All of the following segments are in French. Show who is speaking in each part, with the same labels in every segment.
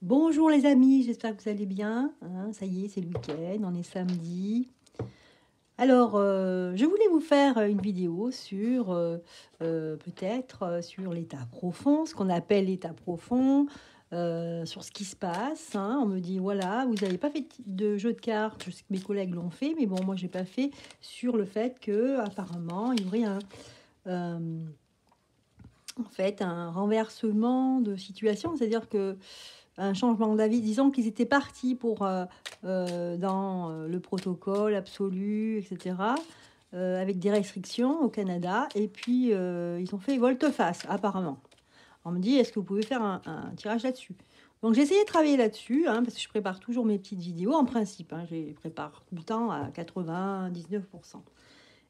Speaker 1: Bonjour les amis, j'espère que vous allez bien, hein. Ça y est, c'est le week-end, on est samedi. Alors, je voulais vous faire une vidéo sur, peut-être, sur l'état profond, ce qu'on appelle l'état profond, sur ce qui se passe, hein. On me dit: «Voilà, vous n'avez pas fait de jeu de cartes». Je sais que mes collègues l'ont fait, mais bon, moi j'ai pas fait, sur le fait qu'apparemment il y aurait en fait, un renversement de situation. C'est-à-dire que un changement d'avis. Disons qu'ils étaient partis pour, dans, le protocole absolu et cetera, avec des restrictions au Canada et puis, ils ont fait volte-face apparemment. On me dit: «Est-ce que vous pouvez faire un tirage là-dessus?» Donc j'ai essayé de travailler là-dessus, hein, parce que je prépare toujours mes petites vidéos en principe, hein, je les prépare tout le temps à 99.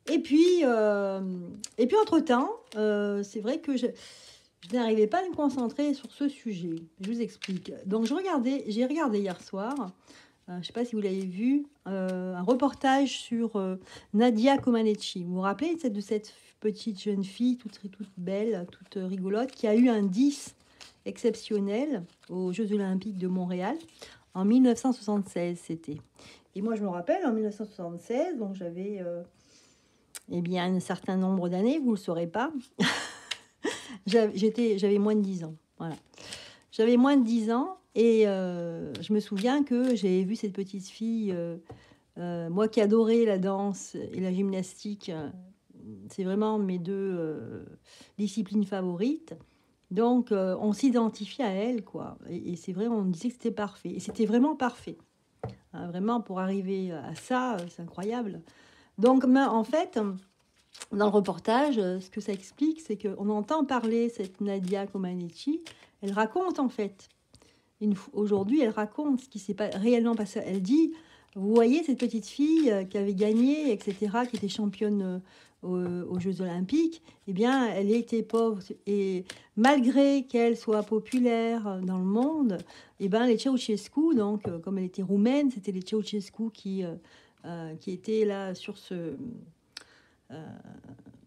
Speaker 1: Et puis entre-temps, c'est vrai que je n'arrivais pas à me concentrer sur ce sujet. Je vous explique. Donc j'ai regardé hier soir, je ne sais pas si vous l'avez vu, un reportage sur Nadia Comaneci. Vous vous rappelez de cette petite jeune fille toute belle, toute rigolote, qui a eu un 10 exceptionnel aux Jeux Olympiques de Montréal en 1976, c'était. Et moi, je me rappelle, en 1976, donc j'avais eh bien, un certain nombre d'années, vous ne le saurez pas. J'avais moins de 10 ans. Voilà. J'avais moins de 10 ans et je me souviens que j'ai vu cette petite fille, moi qui adorais la danse et la gymnastique, c'est vraiment mes deux disciplines favorites. Donc, on s'identifie à elle, quoi. Et c'est vrai, on disait que c'était parfait. Et c'était vraiment parfait, hein. Vraiment, pour arriver à ça, c'est incroyable. Donc, en fait, dans le reportage, ce que ça explique, c'est qu'on entend parler cette Nadia Comaneci. Elle raconte, en fait. Aujourd'hui, elle raconte ce qui s'est réellement passé. Elle dit, vous voyez cette petite fille qui avait gagné, etc., qui était championne aux Jeux Olympiques, eh bien, elle était pauvre. Et malgré qu'elle soit populaire dans le monde, eh ben, les Ceausescu, donc, comme elle était roumaine, c'était les Ceausescu qui étaient là euh,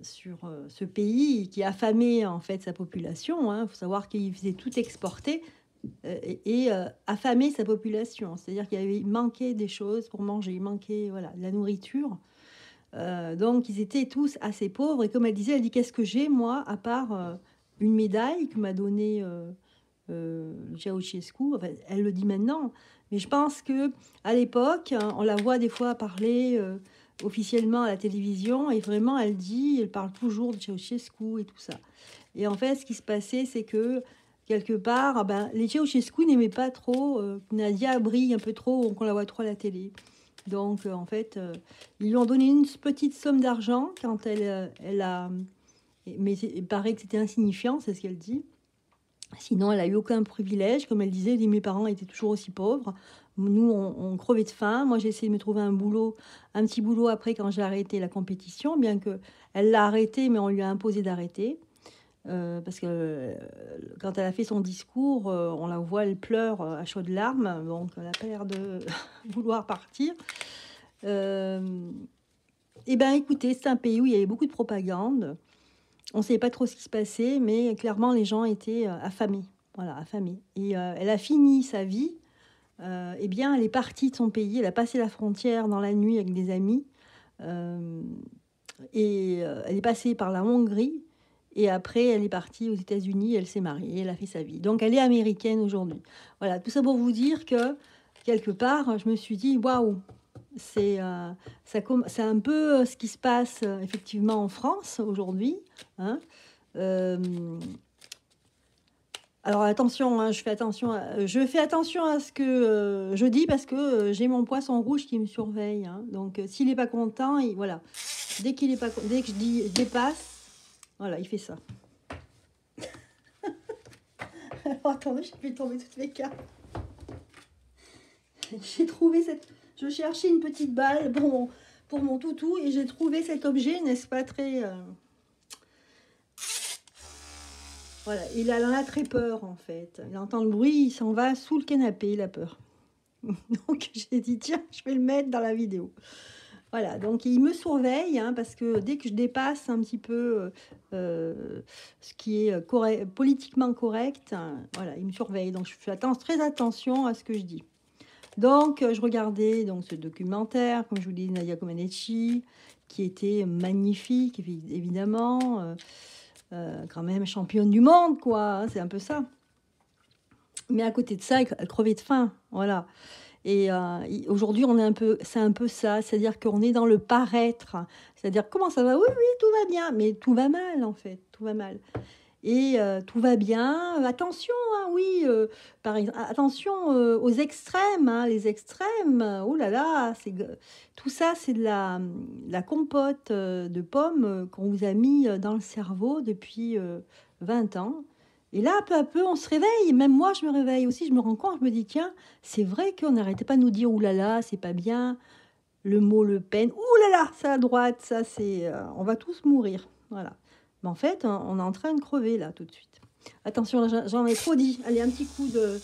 Speaker 1: sur ce pays qui affamait en fait sa population. Il faut savoir qu'il faisait tout exporter et affamer sa population. C'est-à-dire qu'il avait manqué des choses pour manger, il manquait voilà, de la nourriture. Donc ils étaient tous assez pauvres. Et comme elle dit qu'est-ce que j'ai moi à part une médaille que m'a donnée Ceausescu. Enfin, elle le dit maintenant, mais je pense que à l'époque, hein, on la voit des fois parler officiellement à la télévision et vraiment elle parle toujours de Ceausescu et tout ça. Et en fait, ce qui se passait, c'est que quelque part, ben, les Ceausescu n'aimaient pas trop que Nadia brille un peu trop, qu'on la voit trop à la télé. Donc, en fait, ils lui ont donné une petite somme d'argent quand elle a... Mais il paraît que c'était insignifiant, c'est ce qu'elle dit. Sinon, elle n'a eu aucun privilège. Comme elle disait, mes parents étaient toujours aussi pauvres. Nous, on crevait de faim. Moi, j'ai essayé de me trouver un petit boulot après quand j'ai arrêté la compétition, bien que elle l'a arrêté, mais on lui a imposé d'arrêter. Parce que quand elle a fait son discours, on la voit, elle pleure à chaudes larmes. Donc, elle a pas l'air de vouloir partir. Eh bien, écoutez, c'est un pays où il y avait beaucoup de propagande. On ne savait pas trop ce qui se passait, mais clairement, les gens étaient affamés. Voilà, affamés. Et elle a fini sa vie. Eh bien, elle est partie de son pays. Elle a passé la frontière dans la nuit avec des amis. Euh, elle est passée par la Hongrie. Et après, elle est partie aux États-Unis. Elle s'est mariée. Elle a fait sa vie. Donc, elle est américaine aujourd'hui. Voilà, tout ça pour vous dire que, quelque part, je me suis dit, waouh, c'est c'est un peu ce qui se passe effectivement en France aujourd'hui, hein. Euh, alors attention, hein, je fais attention à ce que je dis parce que j'ai mon poisson rouge qui me surveille, hein. Donc s'il n'est pas content, voilà. Dès que je dis je dépasse, voilà, il fait ça. Alors attendez, j'ai fait tomber toutes mes cartes. J'ai trouvé cette. Je cherchais une petite balle pour mon toutou et j'ai trouvé cet objet, n'est-ce pas, très. Voilà, il en a très peur en fait. Il entend le bruit, il s'en va sous le canapé, il a peur. Donc j'ai dit, tiens, je vais le mettre dans la vidéo. Voilà, donc il me surveille, hein, parce que dès que je dépasse un petit peu ce qui est politiquement correct, hein, voilà, il me surveille. Donc je fais très attention à ce que je dis. Donc je regardais donc, ce documentaire, comme je vous dis, Nadia Comaneci, qui était magnifique, évidemment, quand même championne du monde, quoi, hein, c'est un peu ça. Mais à côté de ça, elle crevait de faim, voilà. Et aujourd'hui, c'est un peu ça, c'est-à-dire qu'on est dans le paraître. C'est-à-dire, comment ça va? Oui, oui, tout va bien, mais tout va mal, en fait, tout va mal. Et tout va bien. Attention, hein, oui, par exemple, attention aux extrêmes, hein, les extrêmes. Oh là là, tout ça, c'est de la compote de pommes qu'on vous a mis dans le cerveau depuis 20 ans. Et là, peu à peu, on se réveille. Même moi, je me réveille aussi. Je me rends compte, je me dis, tiens, c'est vrai qu'on n'arrêtait pas de nous dire, ouh là là, c'est pas bien. Le mot Le Pen, ouh là là, c'est à droite, ça, c'est, on va tous mourir. Voilà. Mais en fait, on est en train de crever, là, tout de suite. Attention, j'en ai trop dit. Allez, un petit coup de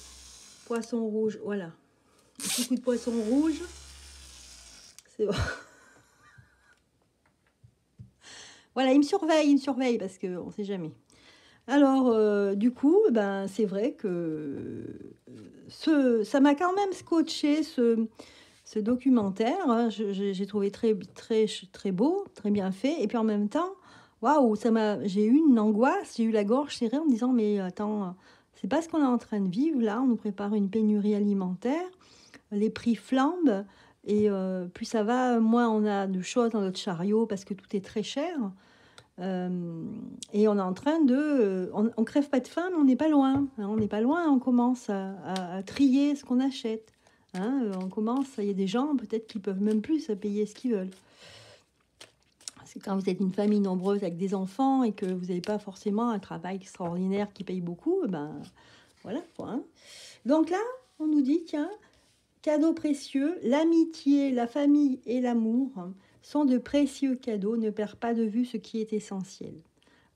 Speaker 1: poisson rouge. Voilà. Un petit coup de poisson rouge. C'est bon. Voilà, il me surveille, parce qu'on ne sait jamais. Alors, du coup, ben, c'est vrai que ça m'a quand même scotché, ce documentaire. Hein. J'ai trouvé très beau, très bien fait. Et puis en même temps, waouh, j'ai eu une angoisse, j'ai eu la gorge serrée en me disant, mais attends, c'est pas ce qu'on est en train de vivre là. On nous prépare une pénurie alimentaire, les prix flambent. Et plus ça va, moins on a de choses dans notre chariot parce que tout est très cher. Et on est en train de... on crève pas de faim, mais on n'est pas loin. Hein, on n'est pas loin, on commence à trier ce qu'on achète. Hein, on commence, il y a des gens peut-être qui peuvent même plus se payer ce qu'ils veulent. Parce que quand vous êtes une famille nombreuse avec des enfants et que vous n'avez pas forcément un travail extraordinaire qui paye beaucoup, ben voilà quoi. Hein. Donc là, on nous dit, tiens, cadeaux précieux, l'amitié, la famille et l'amour sont de précieux cadeaux, ne perds pas de vue ce qui est essentiel.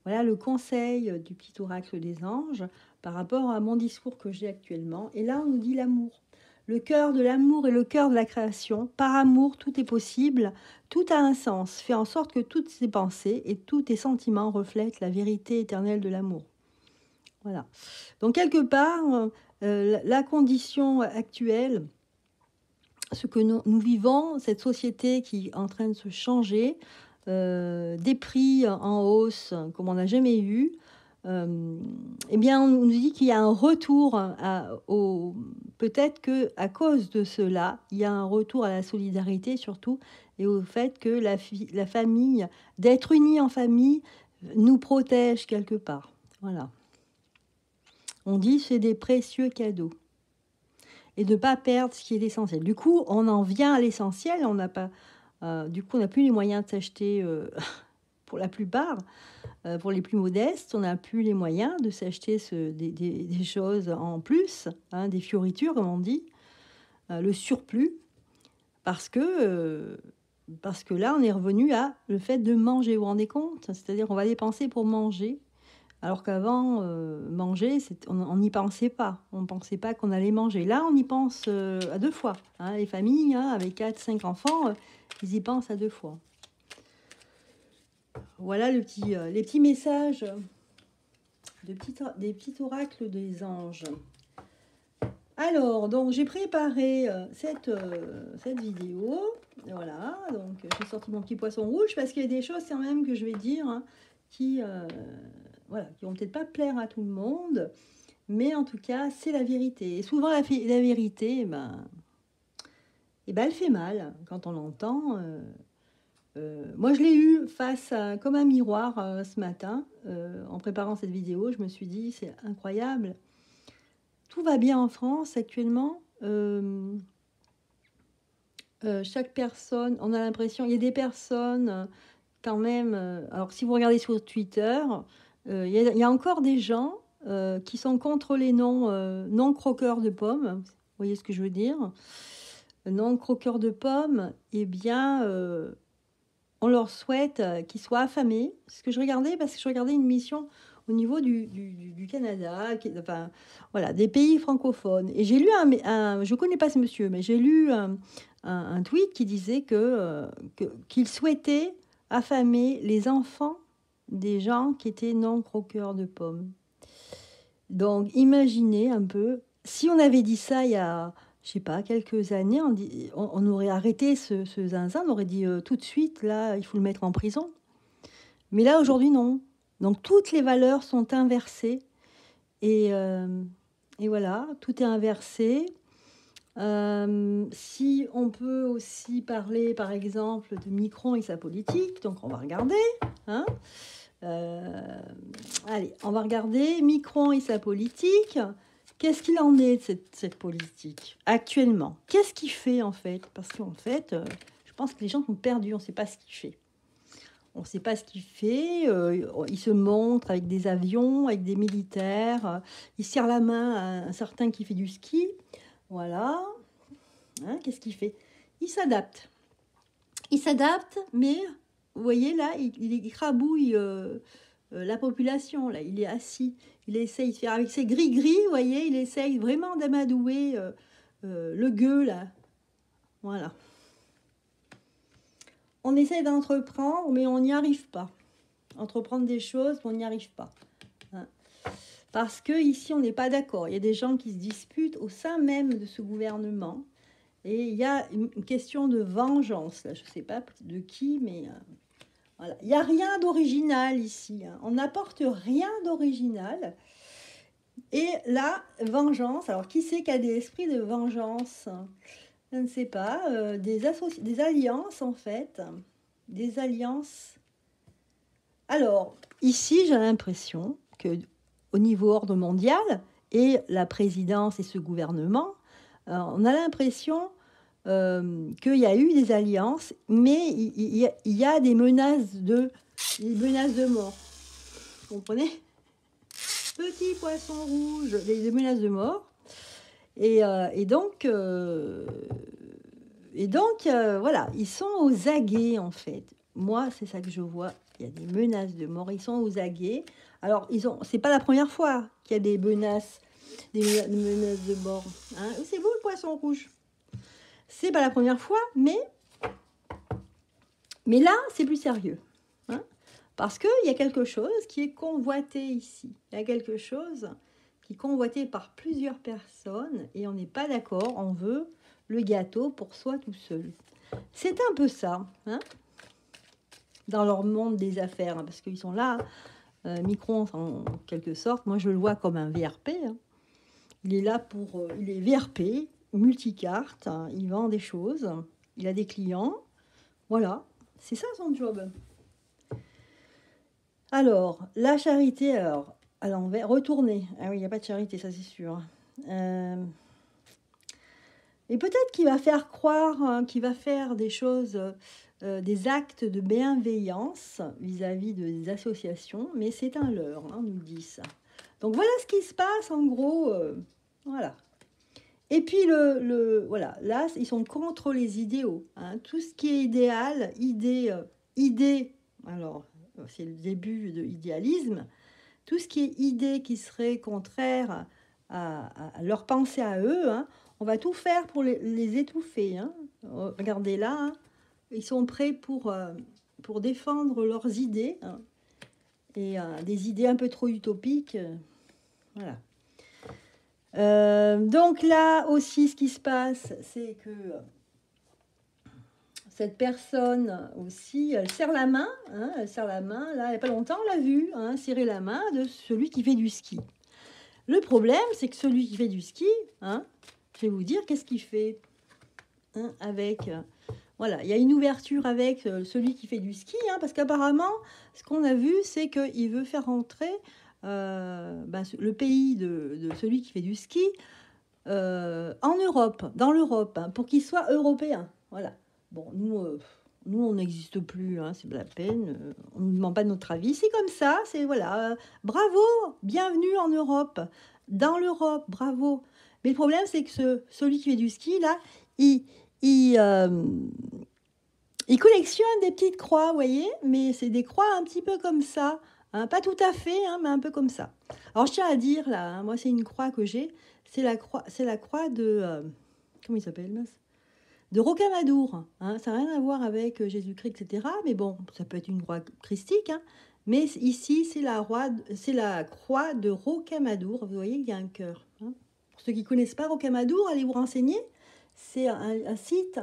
Speaker 1: Voilà le conseil du petit oracle des anges par rapport à mon discours que j'ai actuellement. Et là, on nous dit l'amour. Le cœur de l'amour est le cœur de la création. Par amour, tout est possible, tout a un sens. Fais en sorte que toutes tes pensées et tous tes sentiments reflètent la vérité éternelle de l'amour. Voilà. Donc, quelque part, la condition actuelle, ce que nous vivons, cette société qui est en train de se changer, des prix en hausse comme on n'a jamais eu, eh bien, on nous dit qu'il y a un retour peut-être qu'à cause de cela, il y a un retour à la solidarité surtout et au fait que la famille, d'être unis en famille, nous protège quelque part. Voilà. On dit c'est des précieux cadeaux. Et de ne pas perdre ce qui est essentiel. Du coup, on en vient à l'essentiel. On n'a plus les moyens de s'acheter, pour la plupart, pour les plus modestes, on n'a plus les moyens de s'acheter des choses en plus, hein, des fioritures, comme on dit, le surplus, parce que là, on est revenu à le fait de manger. Vous vous rendez compte? C'est-à-dire qu'on va dépenser pour manger. Alors qu'avant, manger, on n'y pensait pas. On ne pensait pas qu'on allait manger. Là, on y pense à 2 fois. Hein. Les familles, hein, avec 4-5 enfants, ils y pensent à 2 fois. Voilà les petits messages des petits oracles des anges. Alors, donc, j'ai préparé cette vidéo. Voilà, donc j'ai sorti mon petit poisson rouge parce qu'il y a des choses quand même que je vais dire, hein, qui vont peut-être pas plaire à tout le monde, mais en tout cas, c'est la vérité. Et souvent, la vérité, elle fait mal quand on l'entend. Moi, je l'ai eu comme un miroir ce matin, en préparant cette vidéo. Je me suis dit, c'est incroyable. Tout va bien en France actuellement. Chaque personne, on a l'impression, il y a des personnes quand même. Alors, si vous regardez sur Twitter, il y a encore des gens qui sont contre les non-croqueurs de pommes. Vous voyez ce que je veux dire? Non-croqueurs de pommes, eh bien, on leur souhaite qu'ils soient affamés. C'est ce que je regardais, parce que je regardais une émission au niveau du Canada, enfin, voilà, des pays francophones. Et j'ai lu je ne connais pas ce monsieur, mais j'ai lu un tweet qui disait qu'il souhaitait affamer les enfants des gens qui étaient non croqueurs de pommes. Donc, imaginez un peu, si on avait dit ça il y a, je sais pas, quelques années, on aurait arrêté ce zinzin, on aurait dit tout de suite, là, il faut le mettre en prison. Mais là, aujourd'hui, non. Donc, toutes les valeurs sont inversées. Et voilà, tout est inversé. Si on peut aussi parler, par exemple, de Macron et sa politique, donc on va regarder. Hein. Allez, on va regarder Macron et sa politique. Qu'est-ce qu'il en est de cette politique actuellement? Qu'est-ce qu'il fait en fait? Parce qu'en fait, je pense que les gens sont perdus, on ne sait pas ce qu'il fait. On ne sait pas ce qu'il fait. Il se montre avec des avions, avec des militaires. Il serre la main à un certain qui fait du ski. Voilà. Hein, qu'est-ce qu'il fait? Il s'adapte. Il s'adapte, mais vous voyez là, il écrabouille la population. Là, il est assis. Il essaye de faire avec ses gris-gris, vous voyez, il essaye vraiment d'amadouer le gueux là. Voilà. On essaie d'entreprendre, mais on n'y arrive pas. Entreprendre des choses, mais on n'y arrive pas. Hein. Parce qu'ici, on n'est pas d'accord. Il y a des gens qui se disputent au sein même de ce gouvernement. Et il y a une question de vengeance. Là. Je ne sais pas de qui, mais voilà. Il n'y a rien d'original ici. Hein. On n'apporte rien d'original. Et la vengeance, alors qui c'est qui a des esprits de vengeance ? Je ne sais pas, des alliances en fait, des alliances. Alors, ici, j'ai l'impression qu'au niveau ordre mondial, et la présidence et ce gouvernement, on a l'impression qu'il y a eu des alliances, mais il y a des menaces de mort. Vous comprenez ? Petit poisson rouge, des menaces de mort. Et donc, voilà, ils sont aux aguets, en fait. Moi, c'est ça que je vois. Il y a des menaces de mort. Ils sont aux aguets. Alors, c'est pas la première fois qu'il y a des menaces de mort. Hein. C'est vous, le poisson rouge. C'est pas la première fois, mais là, c'est plus sérieux. Hein, parce qu'il y a quelque chose qui est convoité ici. Il y a quelque chose qui est convoité par plusieurs personnes et on n'est pas d'accord, on veut le gâteau pour soi tout seul. C'est un peu ça, hein, dans leur monde des affaires, hein, parce qu'ils sont là, Macron en quelque sorte, moi je le vois comme un VRP, hein. Il est là il est VRP, multicarte, hein, il vend des choses, il a des clients, voilà, c'est ça son job. Alors, la charité, à l'envers, retourner. Ah oui, il n'y a pas de charité, ça c'est sûr. Et peut-être qu'il va faire croire, hein, qu'il va faire des choses, des actes de bienveillance vis-à-vis des associations, mais c'est un leurre, hein, on nous dit ça. Donc voilà ce qui se passe, en gros, voilà. Et puis, voilà, là, ils sont contre les idéaux. Hein, tout ce qui est idéal, idée, alors, c'est le début de l'idéalisme, tout ce qui est idée qui serait contraire à leur pensée à eux, hein, on va tout faire pour les étouffer. Hein. Regardez là, hein, ils sont prêts pour défendre leurs idées, hein, et des idées un peu trop utopiques. Voilà. Donc là aussi, ce qui se passe, c'est que cette personne aussi, elle serre la main, hein, là, il n'y a pas longtemps, on l'a vu, hein, serrer la main de celui qui fait du ski. Le problème, c'est que celui qui fait du ski, hein, je vais vous dire, qu'est-ce qu'il fait, hein, avec... voilà, il y a une ouverture avec celui qui fait du ski, hein, parce qu'apparemment, ce qu'on a vu, c'est qu'il veut faire rentrer le pays de celui qui fait du ski en Europe, dans l'Europe, hein, pour qu'il soit européen. Voilà. Bon, nous on n'existe plus, hein, c'est de la peine, on ne nous demande pas de notre avis, c'est comme ça, c'est voilà, bravo, bienvenue en Europe, dans l'Europe, bravo. Mais le problème, c'est que celui qui fait du ski, là, il collectionne des petites croix, vous voyez, mais c'est des croix un petit peu comme ça, Hein, pas tout à fait, hein, mais un peu comme ça. Alors, je tiens à dire, là, hein, moi, c'est une croix que j'ai. C'est la croix de... comment il s'appelle, mince, de Rocamadour. Hein, ça n'a rien à voir avec Jésus-Christ, etc. Mais bon, ça peut être une croix christique. Hein, mais ici, c'est la croix de Rocamadour. Vous voyez, il y a un cœur. Hein. Pour ceux qui ne connaissent pas Rocamadour, allez vous renseigner. C'est un site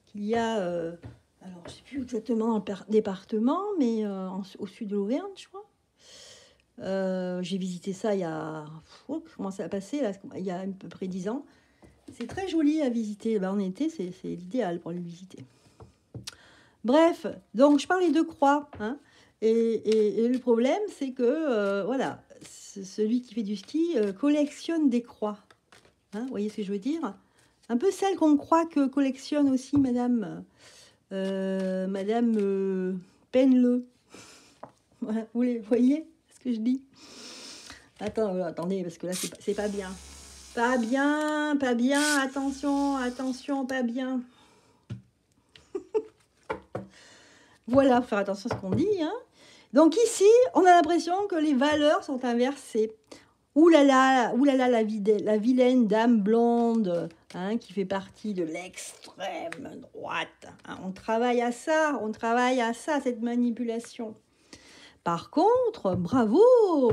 Speaker 1: qu'il y a... alors, je ne sais plus exactement dans le département, mais au sud de l'Auvergne, je crois. J'ai visité ça il y a... comment ça a passé là, il y a à peu près 10 ans. C'est très joli à visiter. Ben, en été, c'est l'idéal pour le visiter. Bref, donc je parlais de croix. Hein, et le problème, c'est que, voilà, celui qui fait du ski collectionne des croix. Hein, vous voyez ce que je veux dire? Un peu celle qu'on croit que collectionne aussi Madame Penle. Voilà, vous voyez ce que je dis? Attendez, parce que là, c'est pas bien. Pas bien, pas bien, attention, attention, pas bien. Voilà, faut faire attention à ce qu'on dit. Hein. Donc ici, on a l'impression que les valeurs sont inversées. Ouh là là, la vilaine dame blonde, hein, qui fait partie de l'extrême droite. Hein. On travaille à ça, cette manipulation. Par contre, bravo,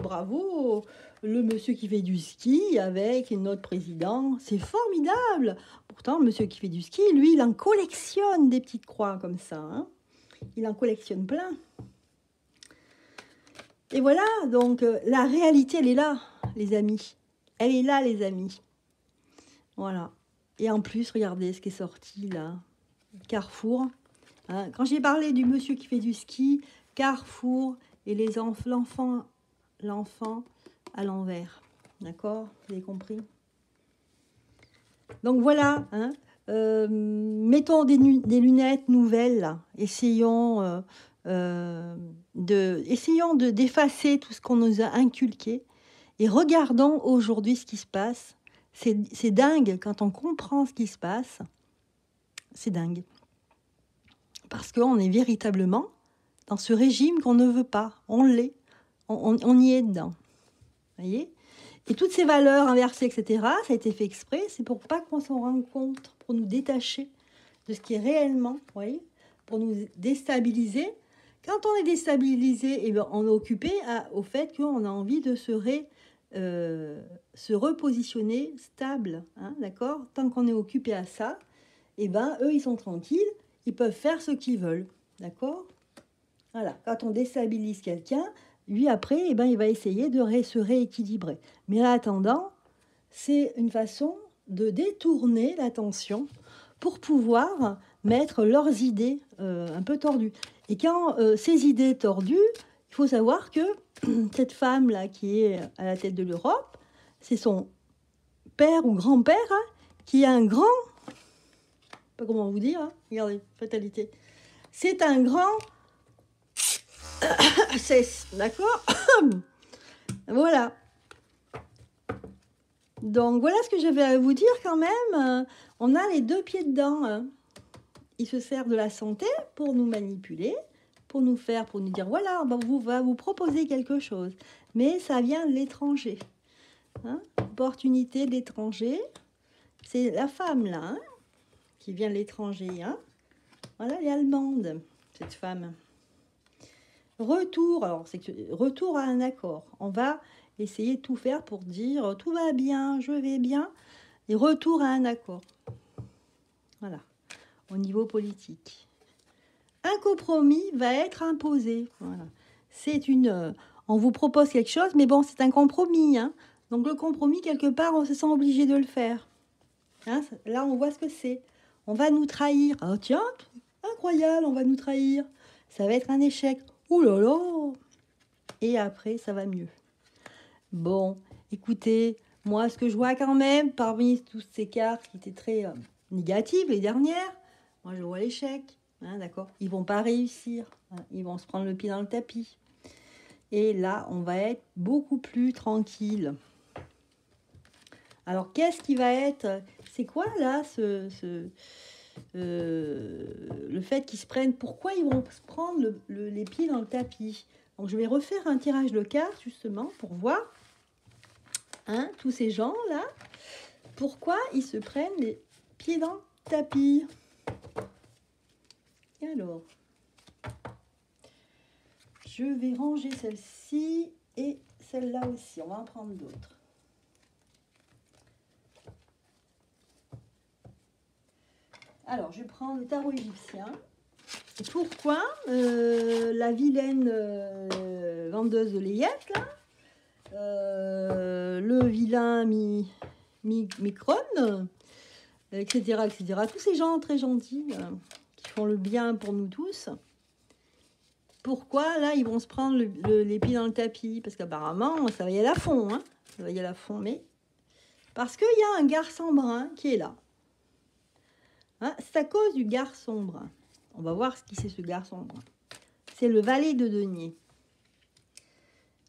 Speaker 1: bravo, le monsieur qui fait du ski avec notre président, c'est formidable. Pourtant, le monsieur qui fait du ski, lui, il en collectionne des petites croix comme ça. Hein. Il en collectionne plein. Et voilà, donc la réalité, elle est là, les amis. Elle est là, les amis. Voilà. Et en plus, regardez ce qui est sorti là. Carrefour. Hein. Quand j'ai parlé du monsieur qui fait du ski, Carrefour et l'enfant à l'envers. D'accord? Vous avez compris? Donc voilà. Hein. Mettons des lunettes nouvelles. Là. Essayons d'effacer tout ce qu'on nous a inculqué et regardons aujourd'hui ce qui se passe. C'est dingue quand on comprend ce qui se passe. C'est dingue. Parce qu'on est véritablement dans ce régime qu'on ne veut pas. On l'est. On y est dedans. Vous voyez? Et toutes ces valeurs inversées, etc., ça a été fait exprès. C'est pour pas qu'on s'en rende compte, pour nous détacher de ce qui est réellement, vous voyez, pour nous déstabiliser. Quand on est déstabilisé, eh bien, on est occupé au fait qu'on a envie de se repositionner stable. Hein, d'accord? Tant qu'on est occupé à ça, eh ben, eux, ils sont tranquilles. Ils peuvent faire ce qu'ils veulent. D'accord? Voilà. Quand on déstabilise quelqu'un, lui, après, eh ben, il va essayer de se rééquilibrer. Mais en attendant, c'est une façon de détourner l'attention pour pouvoir mettre leurs idées un peu tordues. Et quand ces idées tordues, il faut savoir que cette femme-là qui est à la tête de l'Europe, c'est son père ou grand-père hein, qui est un grand... Pas comment vous dire, hein, regardez, fatalité. C'est un grand... D'accord. Voilà. Donc voilà ce que j'avais à vous dire quand même. On a les deux pieds dedans. Hein. Il se sert de la santé pour nous manipuler, pour nous dire voilà, on va vous proposer quelque chose. Mais ça vient de l'étranger. Hein. Opportunité de l'étranger. C'est la femme là, hein, qui vient de l'étranger. Hein. Voilà, elle est allemande, cette femme. Retour à un accord. On va essayer de tout faire pour dire tout va bien, je vais bien. Et retour à un accord. Voilà, au niveau politique. Un compromis va être imposé. Voilà. On vous propose quelque chose, mais bon, c'est un compromis. Hein. Donc le compromis, quelque part, on se sent obligé de le faire. Hein, là, on voit ce que c'est. On va nous trahir. Ah tiens, incroyable, on va nous trahir. Ça va être un échec. Ouh là là! Et après, ça va mieux. Bon, écoutez, moi, ce que je vois quand même, parmi toutes ces cartes qui étaient très négatives, les dernières, moi, je vois l'échec. Hein, d'accord? Ils vont pas réussir. Hein, ils vont se prendre le pied dans le tapis. Et là, on va être beaucoup plus tranquille. Alors, qu'est-ce qui va être... C'est quoi, là, le fait qu'ils se prennent... Pourquoi ils vont se prendre les pieds dans le tapis? Donc, je vais refaire un tirage de cartes, justement, pour voir, hein, tous ces gens-là, pourquoi ils se prennent les pieds dans le tapis. Et alors, je vais ranger celle-ci et celle-là aussi. On va en prendre d'autres. Alors, je prends le tarot égyptien. Et pourquoi la vilaine vendeuse de layette, là, le vilain Micron, etc., etc., tous ces gens très gentils qui font le bien pour nous tous, pourquoi là ils vont se prendre les pieds dans le tapis? Parce qu'apparemment ça va y aller à fond, hein, ça va y aller à fond, mais parce qu'il y a un garçon brun qui est là. Hein, c'est à cause du garçon brun. On va voir ce qui c'est ce garçon brun. C'est le valet de denier.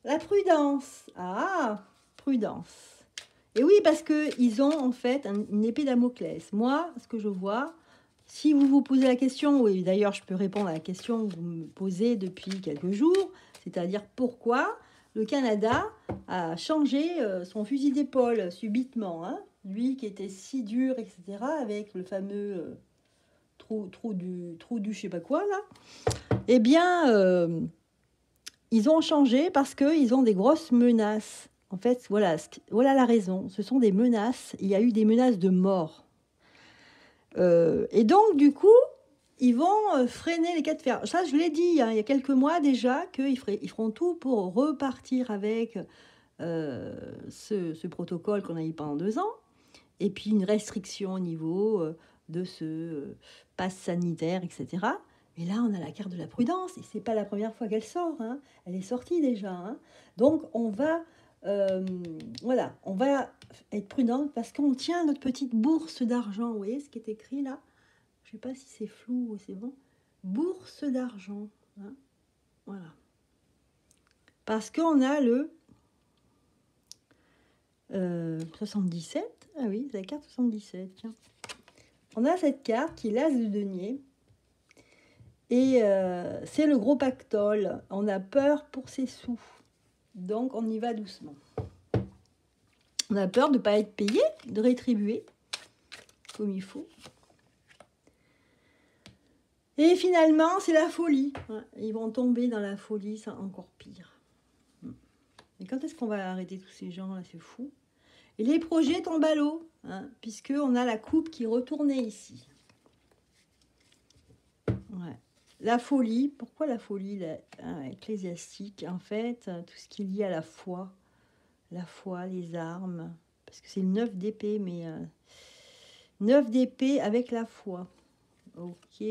Speaker 1: La prudence. Ah, prudence. Et oui, parce qu'ils ont en fait une épée Damoclès. Moi, ce que je vois, si vous vous posez la question, oui, d'ailleurs je peux répondre à la question que vous me posez depuis quelques jours, c'est-à-dire pourquoi le Canada a changé son fusil d'épaule subitement, hein, lui qui était si dur, etc., avec le fameux trou du je sais pas quoi là, eh bien, ils ont changé parce qu'ils ont des grosses menaces. En fait, voilà la raison. Ce sont des menaces. Il y a eu des menaces de mort. Et donc, du coup, ils vont freiner les cas de fer. Ça, je l'ai dit hein, il y a quelques mois déjà, qu'ils feront tout pour repartir avec ce protocole qu'on a eu pendant 2 ans. Et puis, une restriction au niveau de ce pass sanitaire, etc. Et là, on a la carte de la prudence. Et ce n'est pas la première fois qu'elle sort. Hein. Elle est sortie déjà. Hein. Donc, on va être prudent parce qu'on tient notre petite bourse d'argent. Vous voyez ce qui est écrit là? Je ne sais pas si c'est flou ou c'est bon. Bourse d'argent. Hein. Voilà. Parce qu'on a le 77. Ah oui, c'est la carte 77. Tiens. On a cette carte qui est l'as de denier. Et c'est le gros pactole. On a peur pour ses sous. Donc, on y va doucement. On a peur de ne pas être payé, de rétribuer comme il faut. Et finalement, c'est la folie. Ils vont tomber dans la folie, c'est encore pire. Et quand est-ce qu'on va arrêter tous ces gens-là? C'est fou. Et les projets tombent à l'eau, hein, puisqu'on a la coupe qui retournait ici. Ouais. La folie, pourquoi la folie ecclésiastique? En fait, tout ce qui est lié à la foi, les armes, parce que c'est le 9 d'épée, mais 9 d'épée avec la foi. Ok.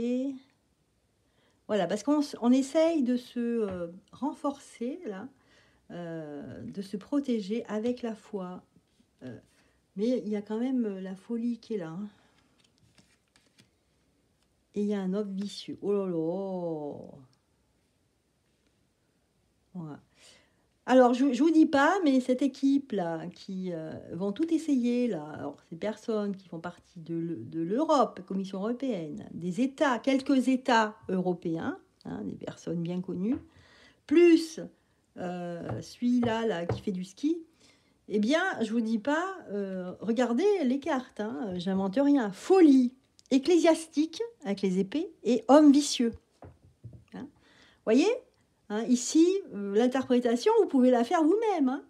Speaker 1: Voilà, parce qu'on essaye de se renforcer, là, de se protéger avec la foi. Mais il y a quand même la folie qui est là. Hein. Et il y a un homme vicieux. Oh là là. Voilà. Alors, je ne vous dis pas, mais cette équipe-là, qui vont tout essayer, là, alors, ces personnes qui font partie de l'Europe, Commission européenne, des États, quelques États européens, hein, des personnes bien connues, plus celui-là là, qui fait du ski, eh bien, je ne vous dis pas, regardez les cartes, hein, j'invente rien. Folie ecclésiastique, avec les épées, et homme vicieux. Hein. Voyez hein, ici, l'interprétation, vous pouvez la faire vous-même. Hein.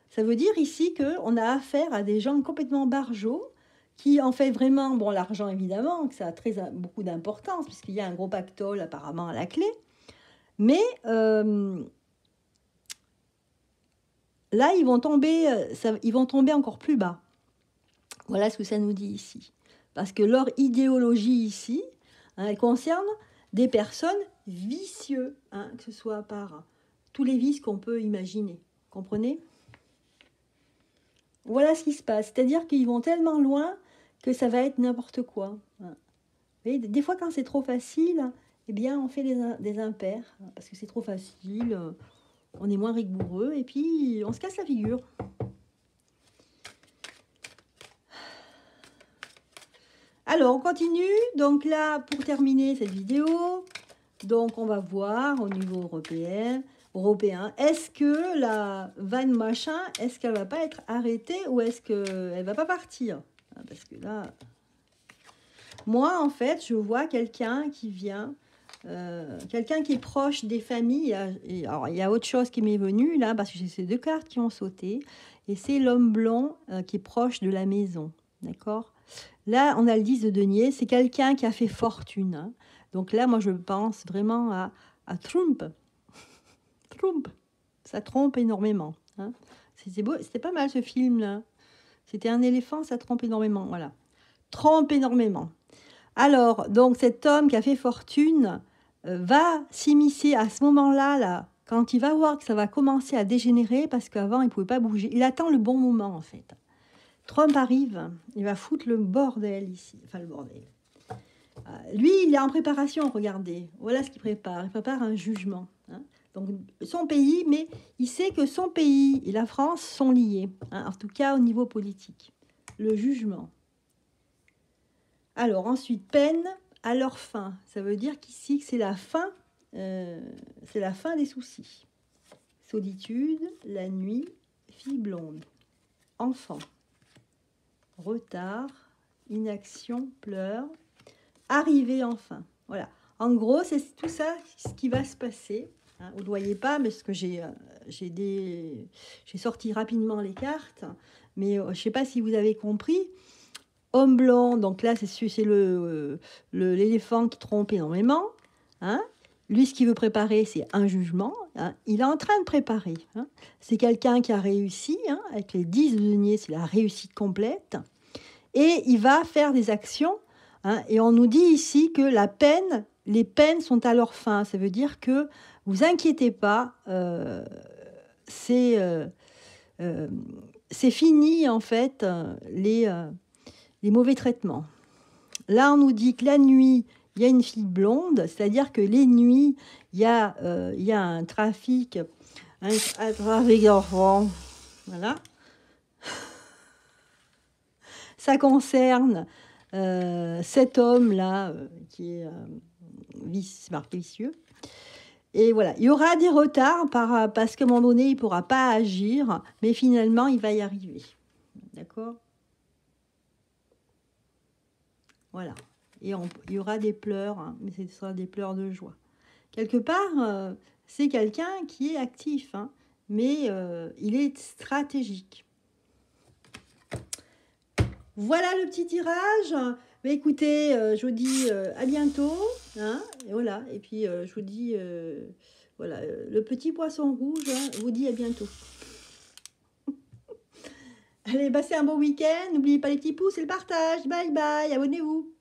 Speaker 1: Ça veut dire ici qu'on a affaire à des gens complètement barjots, qui en fait vraiment, bon, l'argent évidemment, que ça a beaucoup d'importance, puisqu'il y a un gros pactole apparemment à la clé, mais là, ils vont tomber encore plus bas. Voilà ce que ça nous dit ici. Parce que leur idéologie ici, hein, elle concerne des personnes vicieuses, hein, que ce soit par tous les vices qu'on peut imaginer. Comprenez? Voilà ce qui se passe. C'est-à-dire qu'ils vont tellement loin que ça va être n'importe quoi. Hein. Vous voyez, des fois, quand c'est trop facile, eh bien, on fait des impairs. Hein, parce que c'est trop facile, on est moins rigoureux, et puis on se casse la figure. Alors, on continue. Donc là, pour terminer cette vidéo, donc on va voir au niveau européen, européen. Est-ce que la vanne machin, est-ce qu'elle va pas être arrêtée ou est-ce qu'elle va pas partir? Parce que là, moi, en fait, je vois quelqu'un qui vient, quelqu'un qui est proche des familles. Alors, il y a autre chose qui m'est venue là, parce que j'ai ces deux cartes qui ont sauté. Et c'est l'homme blond qui est proche de la maison. D'accord? Là, on a le 10 de denier. C'est quelqu'un qui a fait fortune. Hein. Donc là, moi, je pense vraiment à Trump. Trump. Ça trompe énormément. Hein. C'était beau, c'était pas mal ce film-là. C'était un éléphant, ça trompe énormément. Voilà. Trompe énormément. Alors, donc cet homme qui a fait fortune va s'immiscer à ce moment-là, là, quand il va voir que ça va commencer à dégénérer, parce qu'avant, il ne pouvait pas bouger. Il attend le bon moment, en fait. Trump arrive, il va foutre le bordel ici. Enfin, le bordel. Lui, il est en préparation, regardez. Voilà ce qu'il prépare. Il prépare un jugement. Hein. Donc, son pays, mais il sait que son pays et la France sont liés. Hein, en tout cas, au niveau politique. Le jugement. Alors, ensuite, peine à leur fin. Ça veut dire qu'ici, c'est la fin des soucis. Solitude, la nuit, fille blonde, enfant, retard, inaction, pleurs, arrivée enfin. Voilà. En gros, c'est tout ça ce qui va se passer. Hein, vous ne le voyez pas, mais ce que j'ai sorti rapidement les cartes, mais je ne sais pas si vous avez compris. Homme blanc, donc là, c'est l'éléphant qui trompe énormément. Hein. Lui, ce qu'il veut préparer, c'est un jugement. Hein. Il est en train de préparer. Hein. C'est quelqu'un qui a réussi. Hein, avec les 10 de denier, c'est la réussite complète. Et il va faire des actions. Hein, et on nous dit ici que les peines sont à leur fin. Ça veut dire que vous inquiétez pas. C'est fini, en fait, les mauvais traitements. Là, on nous dit que la nuit, il y a une fille blonde, c'est-à-dire que les nuits, il y a un trafic d'enfants. Voilà. Ça concerne cet homme-là qui est marqué vicieux. Et voilà, il y aura des retards parce qu'à un moment donné, il ne pourra pas agir, mais finalement, il va y arriver. D'accord ? Voilà. Et il y aura des pleurs, hein, mais ce sera des pleurs de joie. Quelque part, c'est quelqu'un qui est actif, hein, mais il est stratégique. Voilà le petit tirage. Mais écoutez, je vous dis à bientôt. Hein, et voilà. Et puis, je vous dis, voilà, le petit poisson rouge, hein, vous dit à bientôt. Allez, passez un bon week-end. N'oubliez pas les petits pouces et le partage. Bye bye. Abonnez-vous.